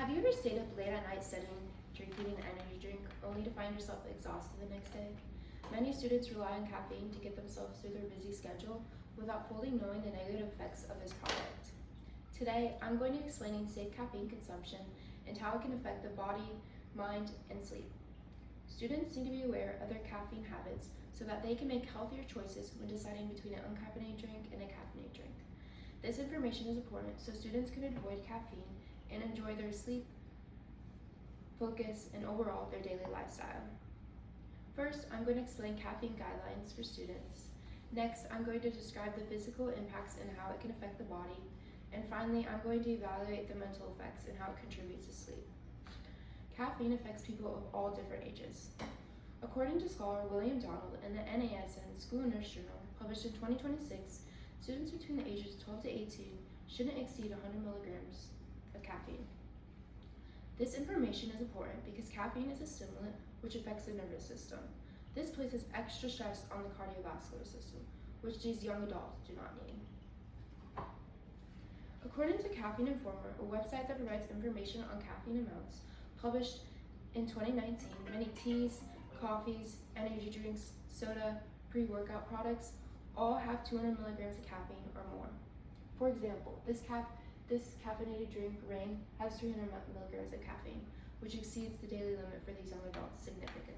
Have you ever stayed up late at night studying, drinking an energy drink, only to find yourself exhausted the next day? Many students rely on caffeine to get themselves through their busy schedule without fully knowing the negative effects of this product. Today, I'm going to be explaining safe caffeine consumption and how it can affect the body, mind, and sleep. Students need to be aware of their caffeine habits so that they can make healthier choices when deciding between an uncaffeinated drink and a caffeinated drink. This information is important so students can avoid caffeine and enjoy their sleep, focus, and overall their daily lifestyle. First, I'm going to explain caffeine guidelines for students. Next, I'm going to describe the physical impacts and how it can affect the body. And finally, I'm going to evaluate the mental effects and how it contributes to sleep. Caffeine affects people of all different ages. According to scholar William Donald in the NASN School Nurse Journal, published in 2026, students between the ages 12 to 18 shouldn't exceed 100 milligrams of caffeine. This information is important because caffeine is a stimulant which affects the nervous system. This places extra stress on the cardiovascular system, which these young adults do not need. According to Caffeine Informer, a website that provides information on caffeine amounts, published in 2019, many teas, coffees, energy drinks, soda, pre-workout products all have 200 milligrams of caffeine or more. For example, this caffeinated drink, Reign, has 300 milligrams of caffeine, which exceeds the daily limit for these young adults significantly.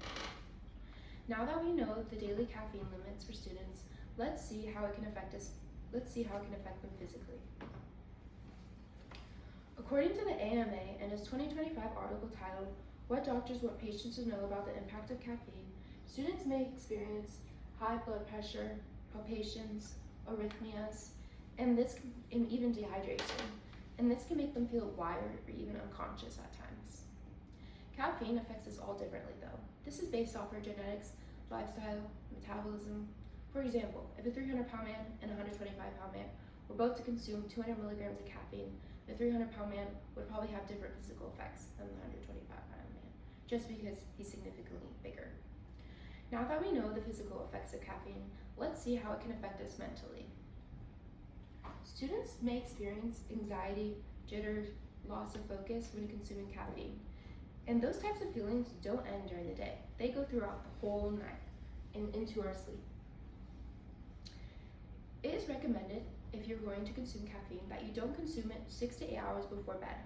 Now that we know the daily caffeine limits for students, let's see how it can affect them physically. According to the AMA and its 2025 article titled, "What Doctors Want Patients to Know About the Impact of Caffeine," students may experience high blood pressure, palpitations, arrhythmias, and even dehydration. And this can make them feel wired or even unconscious at times. Caffeine affects us all differently though. This is based off our genetics, lifestyle, metabolism. For example, if a 300-pound man and a 125-pound man were both to consume 200 milligrams of caffeine, the 300-pound man would probably have different physical effects than the 125-pound man, just because he's significantly bigger. Now that we know the physical effects of caffeine, let's see how it can affect us mentally. Students may experience anxiety, jitters, loss of focus when consuming caffeine. And those types of feelings don't end during the day. They go throughout the whole night and into our sleep. It is recommended, if you're going to consume caffeine, that you don't consume it 6 to 8 hours before bed.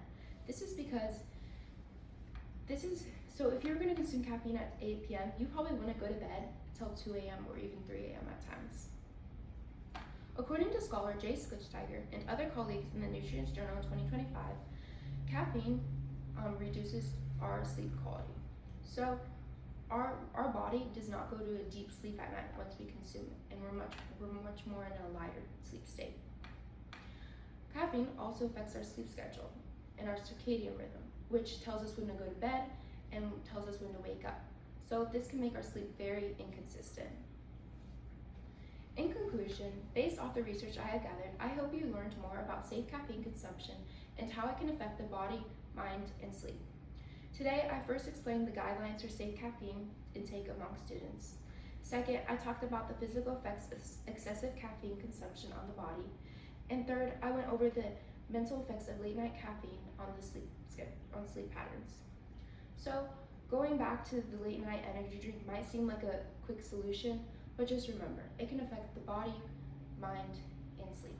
So if you're going to consume caffeine at 8 p.m., you probably wouldn't go to bed until 2 a.m. or even 3 a.m. at times. According to scholar Jay Schlichtiger and other colleagues in the Nutrients Journal in 2025, caffeine reduces our sleep quality. So our body does not go to a deep sleep at night once we consume it, and we're much more in a lighter sleep state. Caffeine also affects our sleep schedule and our circadian rhythm, which tells us when to go to bed and tells us when to wake up. So this can make our sleep very inconsistent. In conclusion, based off the research I have gathered, I hope you learned more about safe caffeine consumption and how it can affect the body, mind, and sleep. Today, I first explained the guidelines for safe caffeine intake among students. Second, I talked about the physical effects of excessive caffeine consumption on the body. And third, I went over the mental effects of late night caffeine on sleep patterns. So, going back to the late night energy drink might seem like a quick solution, but just remember, it can affect the body, mind, and sleep.